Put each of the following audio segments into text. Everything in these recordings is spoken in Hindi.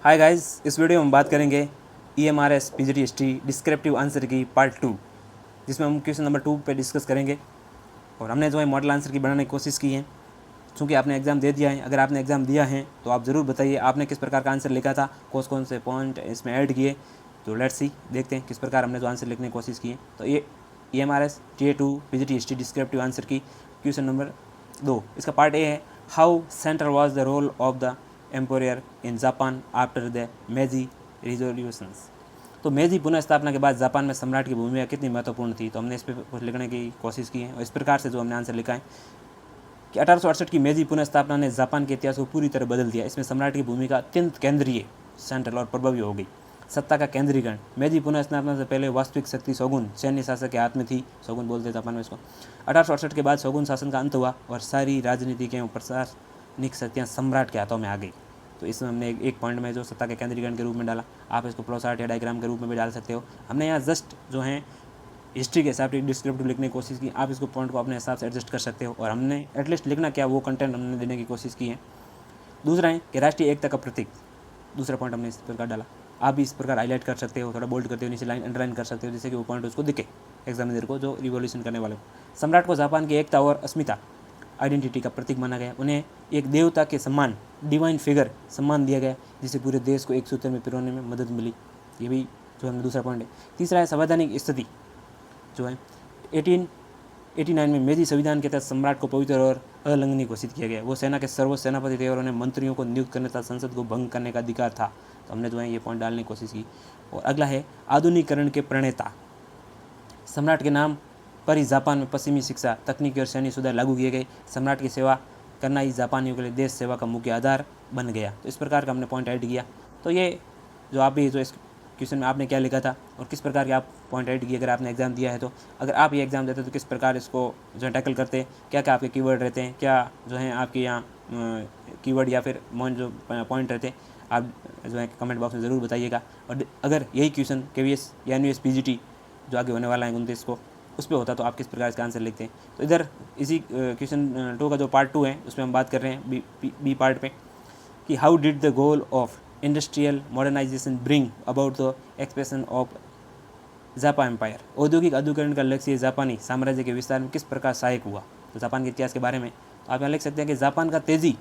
हाय गाइस, इस वीडियो में हम बात करेंगे EMRS PGT history descriptive answer की पार्ट 2, जिसमें हम क्वेश्चन नंबर 2 पे डिस्कस करेंगे। और हमने जो है मॉडल आंसर की बनाने की कोशिश की है। चूँकि आपने एग्ज़ाम दे दिया है, अगर आपने एग्ज़ाम दिया है तो आप ज़रूर बताइए आपने किस प्रकार का आंसर लिखा था, कौन से पॉइंट इसमें ऐड किए। तो लेट्स सी, देखते हैं किस प्रकार हमने जो आंसर लिखने की कोशिश की है। तो ये EMRS TA2 PGT history descriptive answer key question number 2, इसका पार्ट ए है, how central was the role of the emperor in Japan after the Meiji resolutions. तो मेजी पुनः स्थापना के बाद जापान में सम्राट की भूमिका कितनी महत्वपूर्ण थी। तो हमने इस पर कुछ लिखने की कोशिश की है और इस प्रकार से जो हमने आंसर लिखा है कि 1868 की मेजी पुनः स्थापना ने जापान के इतिहास को पूरी तरह बदल दिया। इसमें सम्राट की भूमिका अत्यंत केंद्रीय, सेंट्रल और प्रभावी हो गई। सत्ता का केंद्रीकरण, मेजी पुनः स्थापना से पहले वास्तविक शक्ति शोगुन सैन्य शासक के हाथ में थी, शोगुन बोलते हैं जापान में इसको। 1868 के बाद शोगुन शासन का अंत हुआ और सारी राजनीतिक एवं प्रशासनिक शक्तियाँ सम्राट के हाथों में आ गई। तो इसमें हमने एक पॉइंट में जो सत्ता के केंद्रीकरण के रूप में डाला, आप इसको फ्लो चार्ट या डायग्राम के रूप में भी डाल सकते हो। हमने यहाँ जस्ट जो है हिस्ट्री के हिसाब से डिस्क्रिप्टिव लिखने की कोशिश की, आप इसको पॉइंट को अपने हिसाब से एडजस्ट कर सकते हो। और हमने एटलीस्ट लिखना क्या, वो कंटेंट हमने देने की कोशिश की है। दूसरा है कि राष्ट्रीय एकता का प्रतीक, दूसरा पॉइंट हमने इस प्रकार डाला। आप भी इस प्रकार हाईलाइट कर सकते हो, थोड़ा बोल्ड करते हो, नीचे लाइन अंडरलाइन कर सकते हो, जिससे कि वो पॉइंट उसको दिखे एग्जामिनर को, जो रिवॉल्यूशन करने वाले को। सम्राट को जापान की एकता और अस्मिता आइडेंटिटी का प्रतीक माना गया। उन्हें एक देवता के सम्मान, डिवाइन फिगर सम्मान दिया गया, जिससे पूरे देश को एक सूत्र में पिरोने में मदद मिली। ये भी जो हमने दूसरा पॉइंट है। तीसरा है संवैधानिक स्थिति, जो है 1889 में मेजी संविधान के तहत सम्राट को पवित्र और अलंघनीय घोषित किया गया। वो सेना के सर्वोच्च सेनापति थे और उन्हें मंत्रियों को नियुक्त करने तथा संसद को भंग करने का अधिकार था। तो हमने जो है ये पॉइंट डालने की कोशिश की। और अगला है आधुनिकीकरण के प्रणेता, सम्राट के नाम पर ही जापान में पश्चिमी शिक्षा, तकनीकी और सैन्य सुधार लागू किए गए। सम्राट की सेवा करना ही जापानियों के लिए देश सेवा का मुख्य आधार बन गया। तो इस प्रकार का हमने पॉइंट ऐड किया। तो ये जो आप भी जो इस क्वेश्चन में आपने क्या लिखा था और किस प्रकार के आप पॉइंट ऐड किए, अगर आपने एग्जाम दिया है तो अगर आप ये एग्जाम देते तो किस प्रकार इसको जो है टैकल करते, क्या क्या आपके कीवर्ड रहते हैं, क्या जो है आपके यहाँ कीवर्ड या फिर जो पॉइंट रहते हैं, आप जो है कमेंट बॉक्स में ज़रूर बताइएगा। और अगर यही क्वेश्चन KVS या NVS PGT जो आगे होने वाला है 29 को, उस पर होता तो आप किस प्रकार इसका आंसर लिखते हैं। तो इधर इसी क्वेश्चन 2 का जो पार्ट 2 है उसमें हम बात कर रहे हैं बी पार्ट पे, कि how did the goal of industrial modernization bring about the expansion of Japan empire. औद्योगिक आधुनिकीकरण का लक्ष्य जापानी साम्राज्य के विस्तार में किस प्रकार सहायक हुआ। तो जापान के इतिहास के बारे में तो आप यहाँ लिख सकते हैं कि जापान का तेज़ी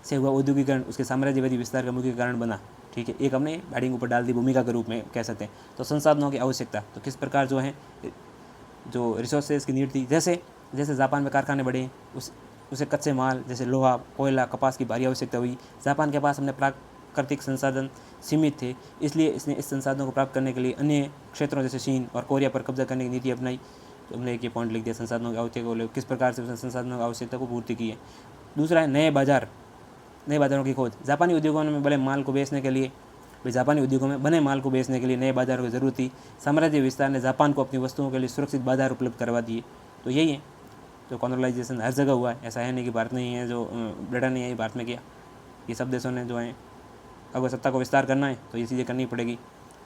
से हुआ औद्योगिकरण उसके साम्राज्यवादी विस्तार का मुख्य कारण बना। ठीक है, एक हमने हेडिंग ऊपर डाल दी, भूमिका के रूप में कह सकते हैं। तो संसाधनों की आवश्यकता, तो किस प्रकार जो है जो रिसोर्सेज की नीड थी, जैसे जैसे जापान में कारखाने बढ़े उसे कच्चे माल जैसे लोहा, कोयला, कपास की भारी आवश्यकता हुई। जापान के पास हमने प्राकृतिक संसाधन सीमित थे, इसलिए इसने इस संसाधनों को प्राप्त करने के लिए अन्य क्षेत्रों जैसे चीन और कोरिया पर कब्जा करने की नीति अपनाई। तो हमने एक ये पॉइंट लिख दिया, संसाधनों की आवश्यकता, किस प्रकार से उसने संसाधनों की आवश्यकता को पूर्ति की है। दूसरा है नए बाज़ारों की खोज। जापानी उद्योगों में बने माल को बेचने के लिए नए बाज़ारों की ज़रूरत थी। साम्राज्य विस्तार ने जापान को अपनी वस्तुओं के लिए सुरक्षित बाजार उपलब्ध करवा दिए। तो यही है जो कॉलोनाइजेशन हर जगह हुआ है, ऐसा है नहीं कि भारत नहीं है, जो ब्रिटेन ने यही भारत में किया। ये सब देशों ने जो है, अगर सत्ता को विस्तार करना है तो ये चीज़ें करनी पड़ेगी।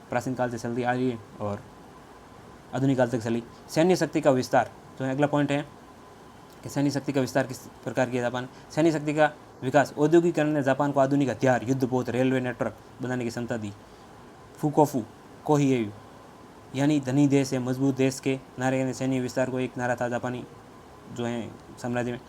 प्राचीन काल से चलती आ रही है और आधुनिक काल तक चली। सैन्य शक्ति का विस्तार जो है अगला पॉइंट है कि सैन्य शक्ति का विस्तार किस प्रकार किया जापान। सैन्य शक्ति का विकास, औद्योगिकरण ने जापान को आधुनिक हथियार, युद्धपोत, रेलवे नेटवर्क बनाने की क्षमता दी। फुकोफू कोहिएयू यानी धनी देश है मजबूत देश के नारे ने सैन्य विस्तार को एक नारा था जापानी जो है साम्राज्य में।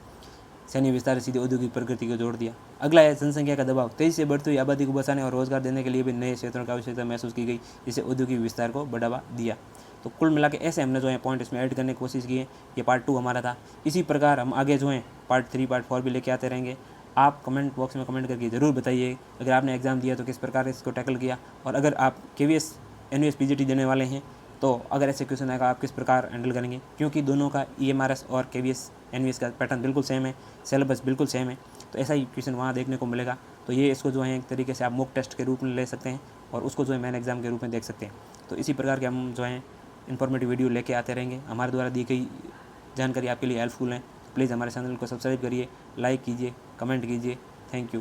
सैन्य विस्तार सीधे औद्योगिक प्रगति को जोड़ दिया। अगला है जनसंख्या का दबाव, तेजी से बढ़ती हुई आबादी को बचाने और रोजगार देने के लिए भी नए क्षेत्रों की आवश्यकता महसूस की गई, जिससे औद्योगिक विस्तार को बढ़ावा दिया। तो कुल मिला के ऐसे हमने जो है पॉइंट इसमें ऐड करने की कोशिश की है। ये पार्ट 2 हमारा था। इसी प्रकार हम आगे जो है पार्ट 3 पार्ट 4 भी लेके आते रहेंगे। आप कमेंट बॉक्स में कमेंट करके ज़रूर बताइए अगर आपने एग्ज़ाम दिया तो किस प्रकार इसको टैकल किया, और अगर आप KVS NVS PGT देने वाले हैं तो अगर ऐसे क्वेश्चन आएगा आप किस प्रकार हैंडल करेंगे, क्योंकि दोनों का EMRS और KVS NVS का पैटर्न बिल्कुल सेम है, सिलेबस बिल्कुल सेम है। तो ऐसा ही क्वेश्चन वहाँ देखने को मिलेगा। तो ये इसको जो है एक तरीके से आप मॉक टेस्ट के रूप में ले सकते हैं और उसको जो है मेन एग्ज़ाम के रूप में देख सकते हैं। तो इसी प्रकार के हम जो है इन्फॉर्मेटिव वीडियो लेके आते रहेंगे। हमारे द्वारा दी गई जानकारी आपके लिए हेल्पफुल है। प्लीज़ हमारे चैनल को सब्सक्राइब करिए, लाइक कीजिए, कमेंट कीजिए। Thank you.